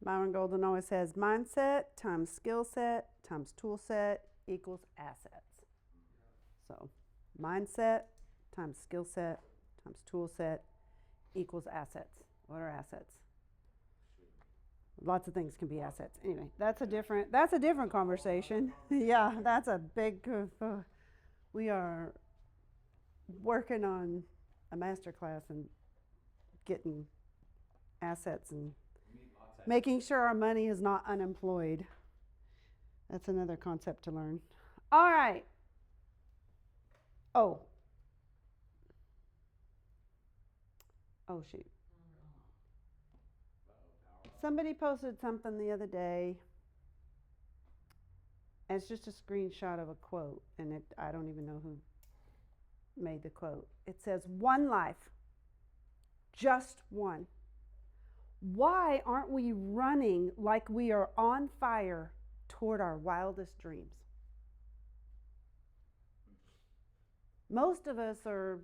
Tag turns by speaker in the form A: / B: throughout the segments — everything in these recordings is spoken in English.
A: Myron Golden always says mindset times skill set times tool set equals assets. So mindset times skill set times tool set equals assets. What are assets? Lots of things can be assets. Anyway, that's a different conversation. Yeah, that's a big. We are working on a master class and getting assets and making sure our money is not unemployed. That's another concept to learn. All right. Oh. Oh, shoot. Somebody posted something the other day. And it's just a screenshot of a quote, and I don't even know who made the quote. It says, one life, just one. Why aren't we running like we are on fire toward our wildest dreams? Most of us are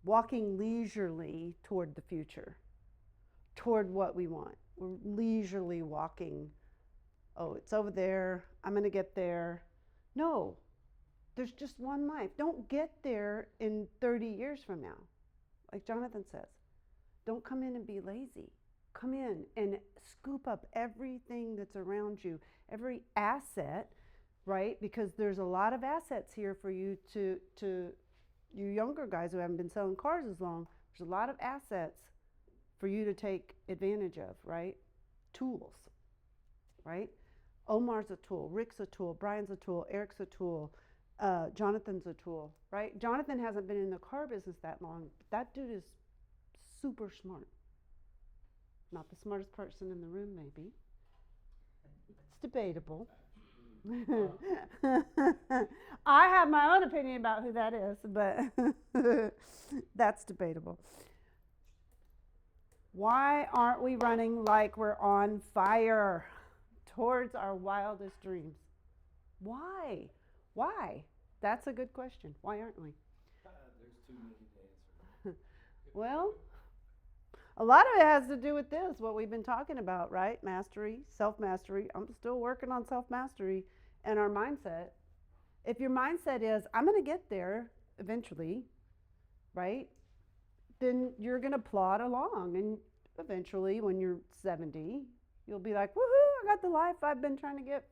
A: walking leisurely toward the future, toward what we want. We're leisurely walking. Oh, it's over there. I'm going to get there. No, there's just one life. Don't get there in 30 years from now. Like Jonathan says, don't come in and be lazy. Come in and scoop up everything that's around you, every asset, right? Because there's a lot of assets here for you to you younger guys who haven't been selling cars as long. There's a lot of assets for you to take advantage of, right? Tools, right? Omar's a tool, Rick's a tool, Brian's a tool, Eric's a tool, Jonathan's a tool, right? Jonathan hasn't been in the car business that long, but that dude is super smart. Not the smartest person in the room, maybe. It's debatable. I have my own opinion about who that is, but that's debatable. Why aren't we running like we're on fire towards our wildest dreams? Why? Why? That's a good question. Why aren't we?
B: There's too many to answer.
A: Well, a lot of it has to do with this, what we've been talking about, right? Mastery, self-mastery. I'm still working on self-mastery and our mindset. If your mindset is, I'm going to get there eventually, right? Then you're going to plod along. And eventually, when you're 70, you'll be like, woohoo, I got the life I've been trying to get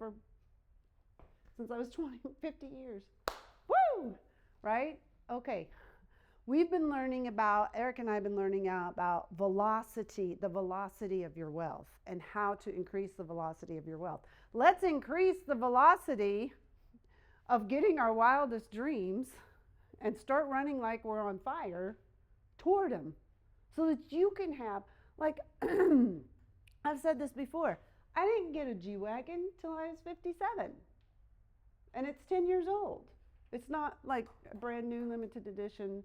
A: since I was 20, 50 years. Woo! Right? Okay. We've been learning about, Eric and I have been learning about velocity, the velocity of your wealth, and how to increase the velocity of your wealth. Let's increase the velocity of getting our wildest dreams and start running like we're on fire toward them so that you can have, like, I've said this before, I didn't get a G-Wagon till I was 57, and it's 10 years old. It's not like a brand new limited edition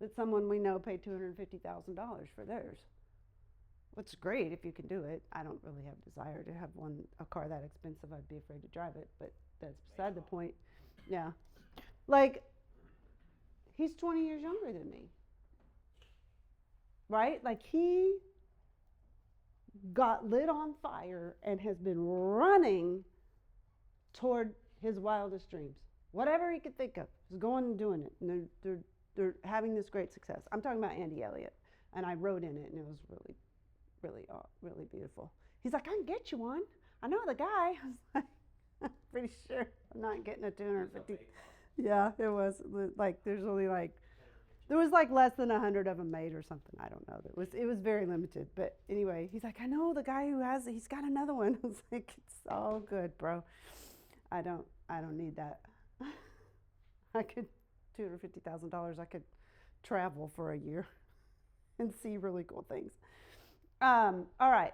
A: that someone we know paid $250,000 for theirs. What's great if you can do it. I don't really have a desire to have a car that expensive. I'd be afraid to drive it, but that's beside the point. Yeah. Like, he's 20 years younger than me. Right? Like, he got lit on fire and has been running toward his wildest dreams. Whatever he could think of, he's going and doing it. And they're having this great success. I'm talking about Andy Elliott, and I wrote in it, and it was really beautiful. He's like, I can get you one. I know the guy. I was like, I'm pretty sure I'm not getting a 250. Yeah, it was like there was like less than 100 of them made or something. I don't know. It was very limited. But anyway, he's like, I know the guy who has it. He's got another one. I was like, it's all good, bro. I don't need that. I could $250,000. I could travel for a year and see really cool things. All right.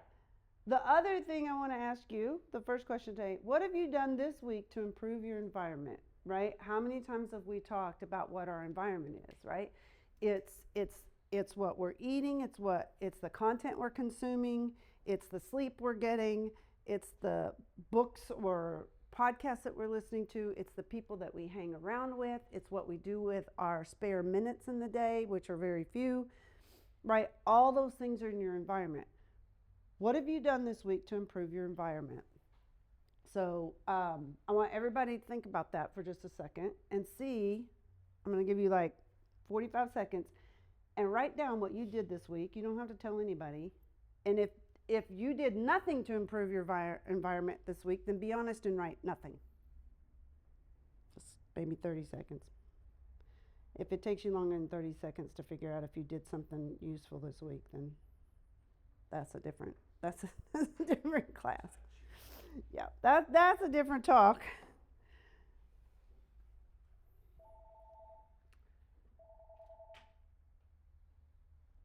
A: The other thing I want to ask you, the first question today, what have you done this week to improve your environment, right? How many times have we talked about what our environment is, right? It's what we're eating, it's the content we're consuming, it's the sleep we're getting, it's the books or podcasts that we're listening to, it's the people that we hang around with, it's what we do with our spare minutes in the day, which are very few, right? All those things are in your environment. What have you done this week to improve your environment? So I want everybody to think about that for just a second and see. I'm going to give you like 45 seconds and write down what you did this week. You don't have to tell anybody. And if you did nothing to improve your environment this week, then be honest and write nothing. Just maybe 30 seconds. If it takes you longer than 30 seconds to figure out if you did something useful this week, then that's a different class. Yeah, that's a different talk.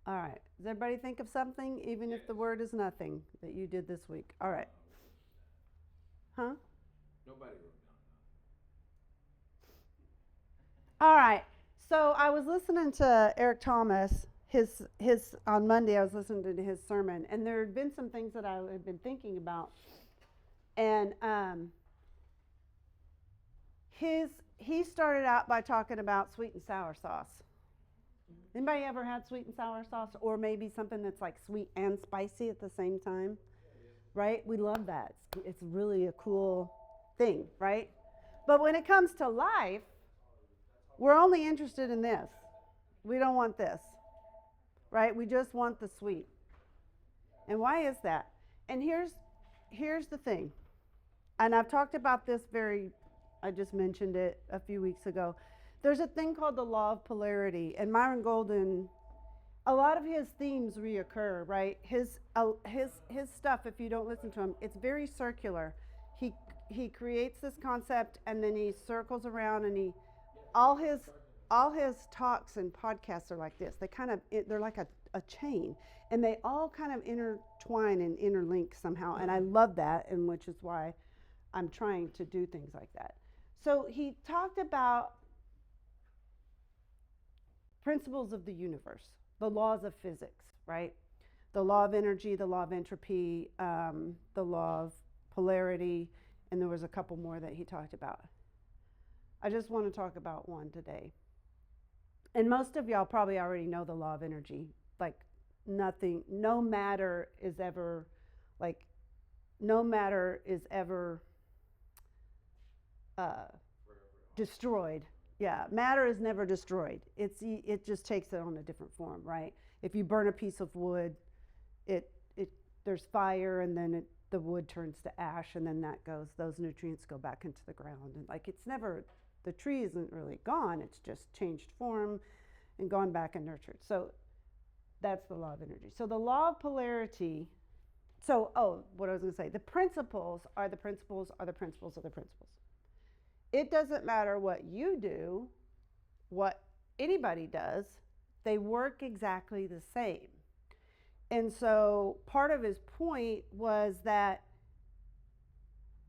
A: All right. Does everybody think of something, even if the word is nothing, that you did this week? All right. Huh?
B: Nobody wrote
A: All right. So I was listening to Eric Thomas. His on Monday, I was listening to his sermon, and there had been some things that I had been thinking about, and he started out by talking about sweet and sour sauce. Anybody ever had sweet and sour sauce, or maybe something that's like sweet and spicy at the same time? Right? We love that. It's really a cool thing, right? But when it comes to life, we're only interested in this. We don't want this, right? We just want the sweet. And why is that? And here's the thing. And I've talked about this I just mentioned it a few weeks ago. There's a thing called the Law of Polarity, and Myron Golden, a lot of his themes reoccur, right? His stuff, if you don't listen to him, it's very circular. He creates this concept, and then he circles around, and all his talks and podcasts are like this. They're like a chain, and they all kind of intertwine and interlink somehow, and I love that, and which is why I'm trying to do things like that. So he talked about principles of the universe, the laws of physics, right? The law of energy, the law of entropy, the law of polarity, and there was a couple more that he talked about. I just want to talk about one today. And most of y'all probably already know the law of energy. Like no matter is ever destroyed. Yeah, matter is never destroyed. It just takes it on a different form, right? If you burn a piece of wood, there's fire, and then the wood turns to ash, and then those nutrients go back into the ground, and the tree isn't really gone. It's just changed form and gone back and nurtured. So that's the law of energy. So the law of polarity. What I was going to say, the principles are the principles are the principles of the principles. It doesn't matter what you do, what anybody does, they work exactly the same. And so part of his point was that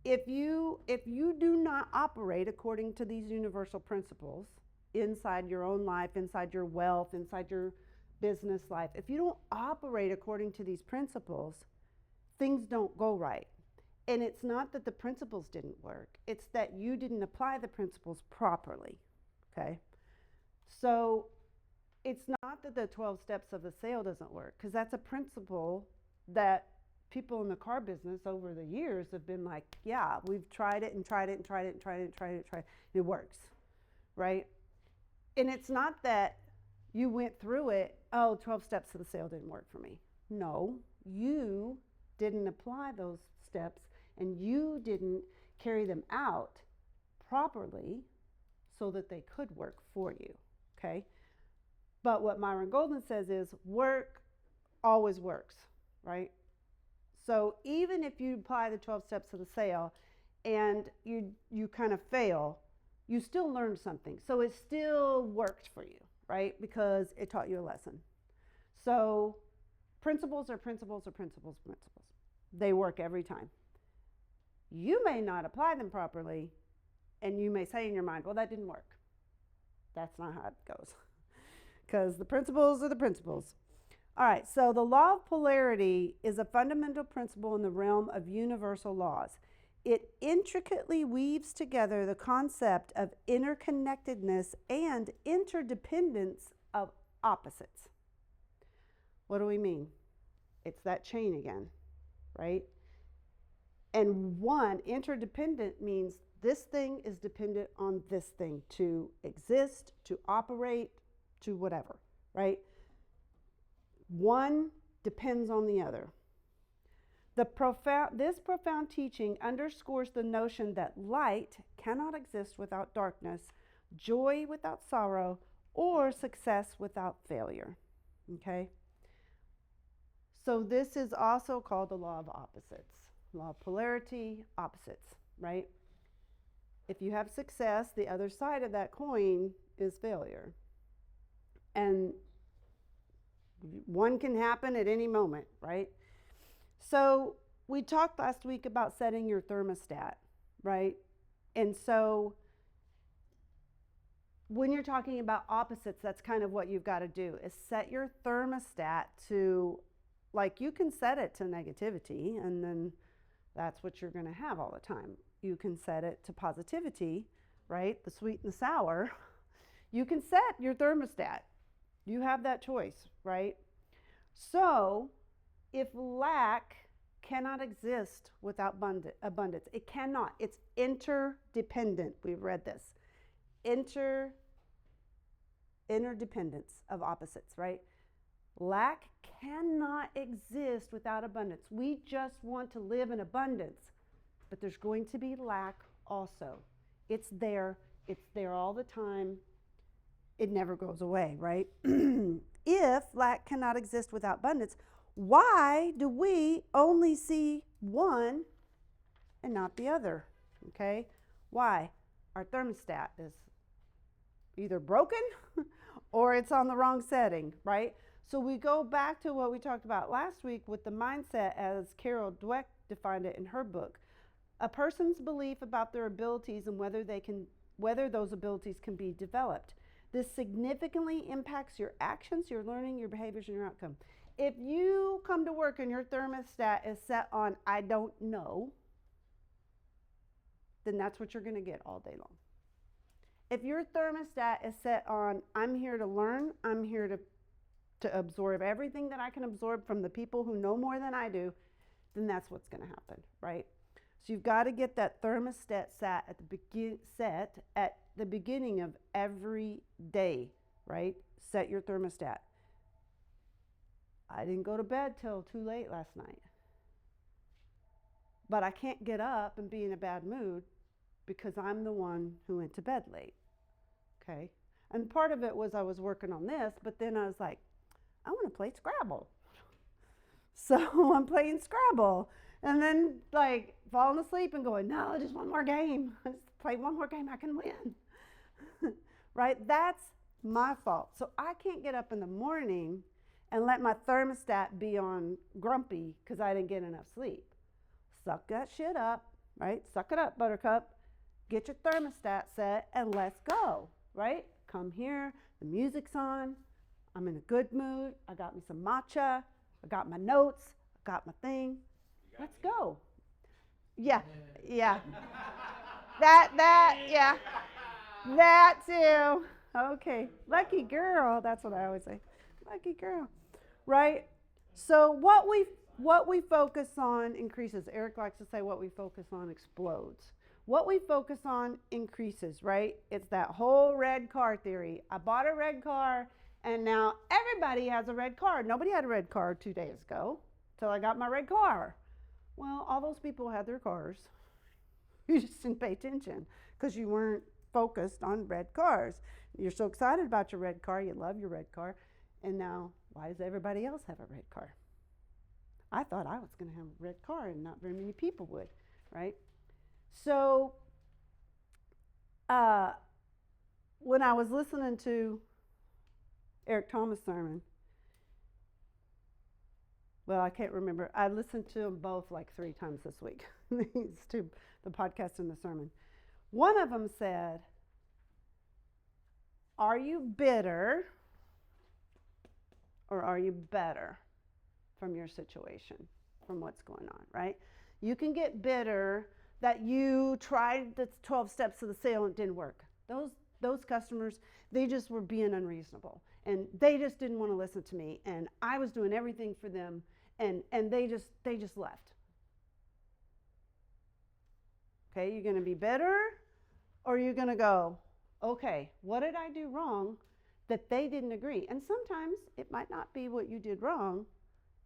A: if you do not operate according to these universal principles inside your own life, inside your wealth, inside your business life, if you don't operate according to these principles, things don't go right. And it's not that the principles didn't work, it's that you didn't apply the principles properly, okay? So it's not that the 12 steps of the sale doesn't work, because that's a principle that people in the car business over the years have been like, yeah, we've tried it and tried it and tried it and tried it and tried it and tried it. It works, right? And it's not that you went through it, 12 steps of the sale didn't work for me. No, you didn't apply those steps, and you didn't carry them out properly so that they could work for you, okay? But what Myron Golden says is work always works, right? So even if you apply the 12 steps of the sale and you kind of fail, you still learned something. So it still worked for you, right? Because it taught you a lesson. So principles are principles are principles, principles. They work every time. You may not apply them properly, and you may say in your mind, well, that didn't work. That's not how it goes, because the principles are the principles. All right, so the law of polarity is a fundamental principle in the realm of universal laws. It intricately weaves together the concept of interconnectedness and interdependence of opposites. What do we mean? It's that chain again. right? And one, interdependent, means this thing is dependent on this thing to exist, to operate, to whatever, right? One depends on the other. This profound teaching underscores the notion that light cannot exist without darkness, joy without sorrow, or success without failure. Okay? So this is also called the law of opposites. Law of polarity, opposites, right? If you have success, the other side of that coin is failure. And one can happen at any moment, right? So we talked last week about setting your thermostat, right? And so when you're talking about opposites, that's kind of what you've got to do is set your thermostat to, like, you can set it to negativity, and then that's what you're going to have all the time. You can set it to positivity, right? The sweet and the sour. You can set your thermostat. You have that choice, right? So if lack cannot exist without abundance, it cannot. It's interdependent. We've read this. Interdependence of opposites, right? Lack cannot exist without abundance. We just want to live in abundance, but there's going to be lack also. It's there all the time. It never goes away, right? If lack cannot exist without abundance, why do we only see one and not the other? Okay? Why? Our thermostat is either broken or it's on the wrong setting, right? So we go back to what we talked about last week with the mindset as Carol Dweck defined it in her book. A person's belief about their abilities and whether those abilities can be developed. This significantly impacts your actions, your learning, your behaviors, and your outcome. If you come to work and your thermostat is set on I don't know, then that's what you're going to get all day long. If your thermostat is set on I'm here to learn, I'm here to absorb everything that I can absorb from the people who know more than I do, then that's what's going to happen, right? So you've got to get that thermostat set at the beginning of every day, right? Set your thermostat. I didn't go to bed till too late last night. But I can't get up and be in a bad mood because I'm the one who went to bed late. Okay? And part of it was I was working on this, but then I was like, I want to play Scrabble. So I'm playing Scrabble. And then, like, falling asleep and going, no, just one more game. Just play one more game, I can win. Right? That's my fault. So I can't get up in the morning and let my thermostat be on grumpy because I didn't get enough sleep. Suck that shit up, right? Suck it up, Buttercup. Get your thermostat set and let's go, right? Come here, the music's on, I'm in a good mood, I got me some matcha, I got my notes, I got my thing. Let's go. Yeah. Yeah. Yeah. That too. Okay. Lucky girl. That's what I always say. Lucky girl. Right? So what we focus on increases. Eric likes to say what we focus on explodes. What we focus on increases, right? It's that whole red car theory. I bought a red car and now everybody has a red car. Nobody had a red car 2 days ago till I got my red car. Well, all those people had their cars. You just didn't pay attention because you weren't focused on red cars. You're so excited about your red car, you love your red car, and now why does everybody else have a red car? I thought I was going to have a red car and not very many people would, right? So when I was listening to Eric Thomas' sermon, well, I can't remember. I listened to them both like 3 times this week. These two, the podcast and the sermon. One of them said, are you bitter or are you better from your situation, from what's going on, right? You can get bitter that you tried the 12 steps of the sale and it didn't work. Those customers, they just were being unreasonable and they just didn't want to listen to me and I was doing everything for them and they just left. Okay, you're going to be bitter, or you're going to go, okay, what did I do wrong that they didn't agree? And sometimes it might not be what you did wrong.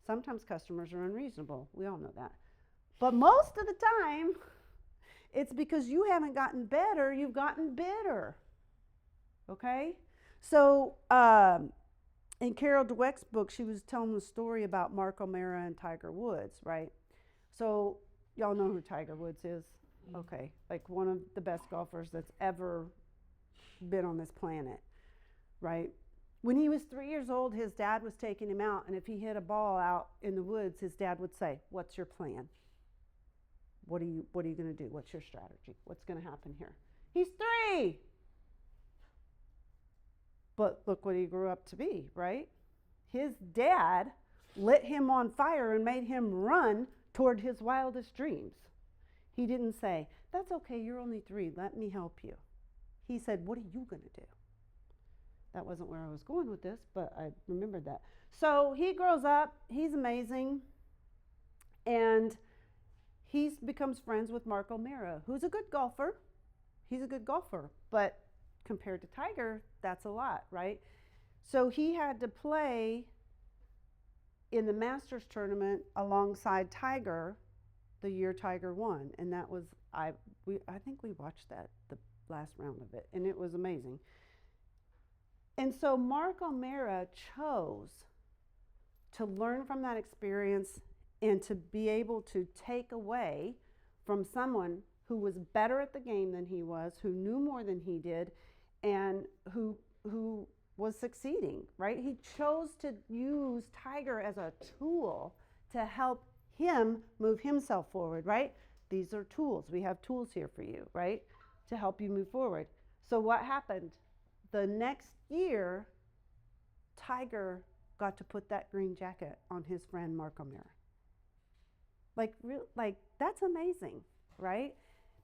A: Sometimes customers are unreasonable. We all know that. But most of the time, it's because you haven't gotten better, you've gotten bitter. Okay? So, in Carol Dweck's book, she was telling the story about Mark O'Mara and Tiger Woods, right? So, y'all know who Tiger Woods is? Okay. Like one of the best golfers that's ever been on this planet, right? When he was 3 years old, his dad was taking him out, and if he hit a ball out in the woods, his dad would say, "What's your plan? What are you going to do? What's your strategy? What's going to happen here?" He's 3. But look what he grew up to be, right? His dad lit him on fire and made him run toward his wildest dreams. He didn't say, "That's okay, you're only 3, let me help you." He said, "What are you going to do?" That wasn't where I was going with this, but I remembered that. So he grows up, he's amazing, and he becomes friends with Mark O'Mara, who's a good golfer. He's a good golfer, but compared to Tiger, that's a lot, right? So he had to play in the Masters tournament alongside Tiger the year Tiger won, and that was I think we watched that, the last round of it, and it was amazing. And so Mark O'Mara chose to learn from that experience and to be able to take away from someone who was better at the game than he was, who knew more than he did, and who was succeeding, right? He chose to use Tiger as a tool to help him move himself forward, right? These are tools. We have tools here for you, right? To help you move forward. So what happened? The next year, Tiger got to put that green jacket on his friend Mark O'Mara. Like that's amazing, right?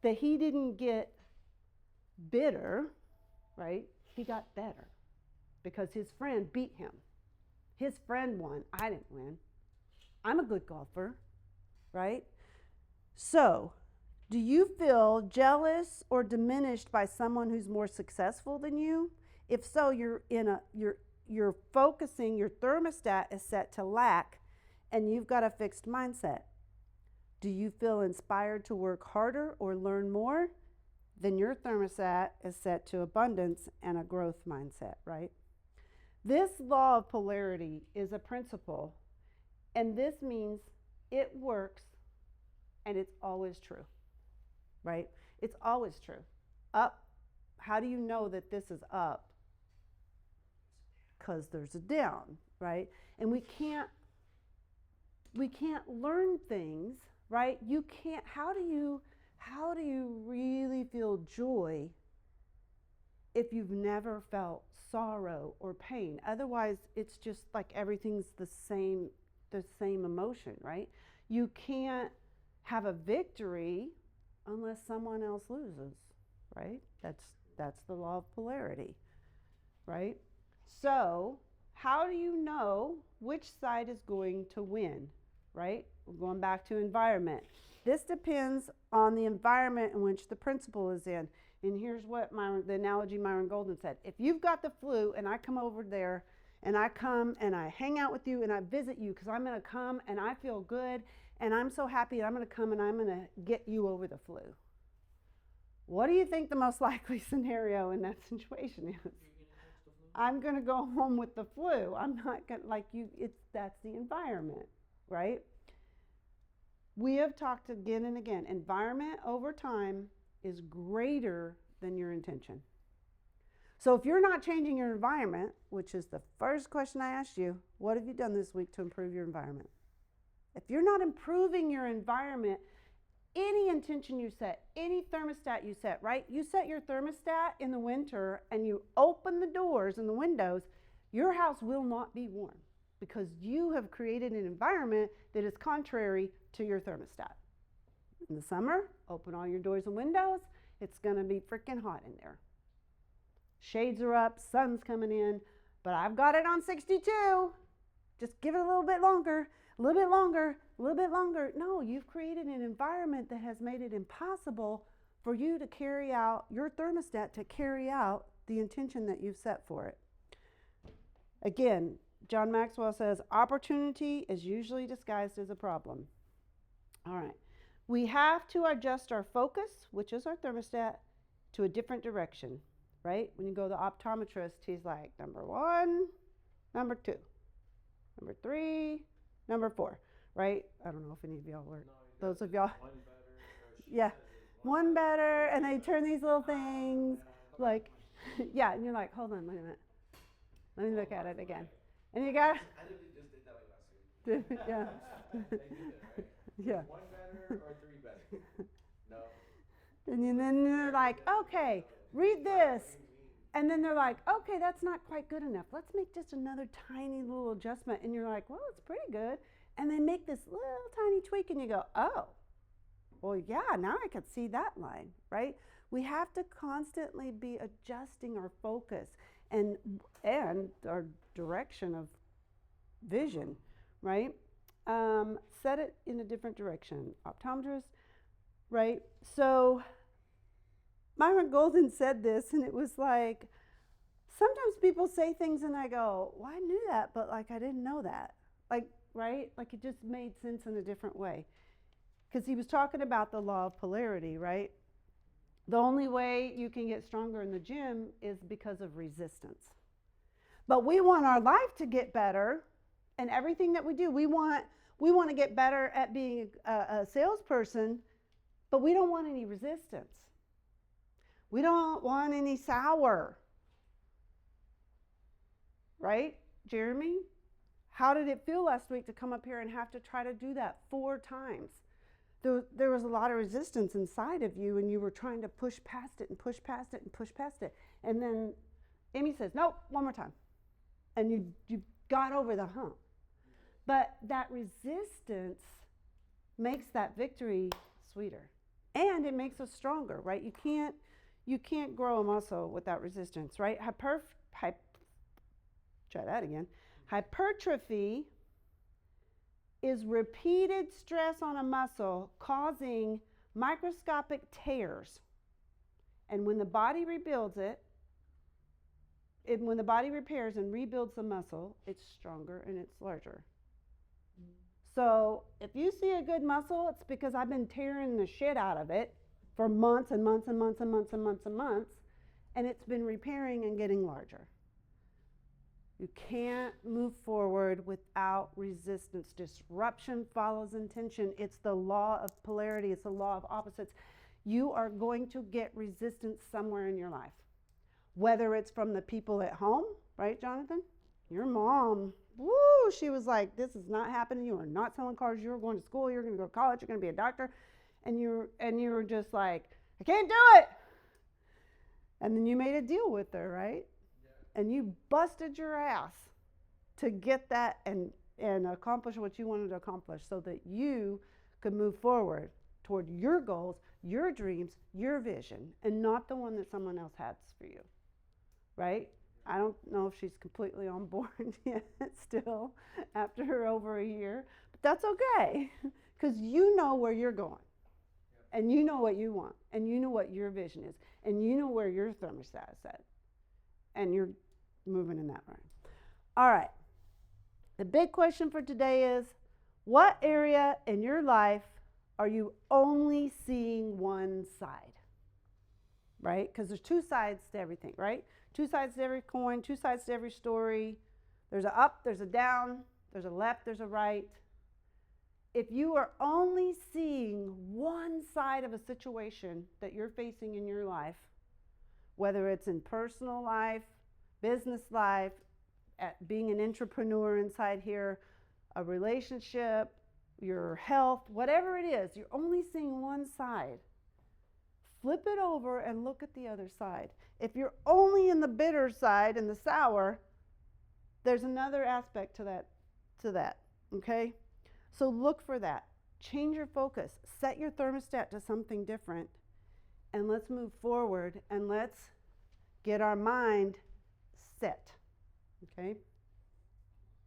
A: That he didn't get bitter, right? He got better because his friend beat him. His friend won. I didn't win. I'm a good golfer, right? So, do you feel jealous or diminished by someone who's more successful than you? If so, you're focusing, your thermostat is set to lack, and you've got a fixed mindset. Do you feel inspired to work harder or learn more? Then your thermostat is set to abundance and a growth mindset, right? This law of polarity is a principle, and this means it works and it's always true, right? It's always true. Up, how do you know that this is up? Because there's a down, right? And we can't learn things, right? You can't, how do you really feel joy if you've never felt sorrow or pain? Otherwise, it's just like everything's the same emotion, right? You can't have a victory unless someone else loses, right? That's the law of polarity, right? So, how do you know which side is going to win, right? We're going back to environment. This depends on the environment in which the principle is in. And here's what the analogy Myron Golden said. If you've got the flu and I come over there and I come and I hang out with you and I visit you because I'm going to come and I feel good and I'm so happy and I'm going to come and I'm going to get you over the flu. What do you think the most likely scenario in that situation is? I'm going to go home with the flu. I'm not going to, like you, that's the environment, right? We have talked again and again. Environment over time is greater than your intention. So if you're not changing your environment, which is the first question I asked you, what have you done this week to improve your environment? If you're not improving your environment, any intention you set, any thermostat you set, right? You set your thermostat in the winter and you open the doors and the windows, your house will not be warm because you have created an environment that is contrary to your thermostat. In the summer, open all your doors and windows. It's going to be freaking hot in there. Shades are up, sun's coming in, but I've got it on 62. Just give it a little bit longer, a little bit longer, a little bit longer. No, you've created an environment that has made it impossible for you to carry out your thermostat, to carry out the intention that you've set for it. Again, John Maxwell says opportunity is usually disguised as a problem. All right. We have to adjust our focus, which is our thermostat, to a different direction, right? When you go to the optometrist, he's like, number 1, number 2, number 3, number 4, right? I don't know if any of y'all work.
B: No,
A: Those of y'all.
B: One better, or she
A: Yeah.
B: says it's
A: One better, and they turn these little things, like, yeah, and you're like, hold on, wait a minute. Let me look at it again. And you got,
B: I literally just did that like last week.
A: yeah.
B: They do that, right?
A: Yeah.
B: 1 better or 3 better? No.
A: And then they're like, okay, read this. And then they're like, okay, that's not quite good enough. Let's make just another tiny little adjustment. And you're like, well, it's pretty good. And they make this little tiny tweak, and you go, oh, well, yeah, now I can see that line, right? We have to constantly be adjusting our focus and our direction of vision, right? Set it in a different direction. Optometrist, right? So Myron Golden said this, and it was like, sometimes people say things and I go, well, I knew that, but like I didn't know that. Like, right? Like it just made sense in a different way. Because he was talking about the law of polarity, right? The only way you can get stronger in the gym is because of resistance. But we want our life to get better, and everything that we do, we want to get better at being a salesperson, but we don't want any resistance. We don't want any sour. Right, Jeremy? How did it feel last week to come up here and have to try to do that 4 times? There was a lot of resistance inside of you, and you were trying to push past it and push past it and push past it. And then Amy says, nope, 1 more time. And you got over the hump. But that resistance makes that victory sweeter. And it makes us stronger, right? You can't grow a muscle without resistance, right? Try that again. Hypertrophy is repeated stress on a muscle causing microscopic tears. And when the body rebuilds when the body repairs and rebuilds the muscle, it's stronger and it's larger. So if you see a good muscle, it's because I've been tearing the shit out of it for months and months and months and months and months and months, and it's been repairing and getting larger. You can't move forward without resistance. Disruption follows intention. It's the law of polarity. It's the law of opposites. You are going to get resistance somewhere in your life. Whether it's from the people at home, right, Jonathan? Your mom, woo, she was like, this is not happening. You are not selling cars. You're going to school. You're going to go to college. You're going to be a doctor. And you were just like, I can't do it. And then you made a deal with her, right? And you busted your ass to get that and accomplish what you wanted to accomplish so that you could move forward toward your goals, your dreams, your vision, and not the one that someone else has for you, right? I don't know if she's completely on board yet still after over a year, but that's okay because you know where you're going, and you know what you want, and you know what your vision is, and you know where your thermostat is at, and you're moving in that way. All right. The big question for today is, what area in your life are you only seeing one side? Right? Because there's 2 sides to everything, right? 2 sides to every coin, 2 sides to every story. There's a up, there's a down, there's a left, there's a right. If you are only seeing one side of a situation that you're facing in your life, whether it's in personal life, business life, at being an entrepreneur inside here, a relationship, your health, whatever it is, you're only seeing one side. Flip it over and look at the other side. If you're only in the bitter side and the sour, there's another aspect to that, okay? So look for that. Change your focus. Set your thermostat to something different, and let's move forward, and let's get our mind set, okay?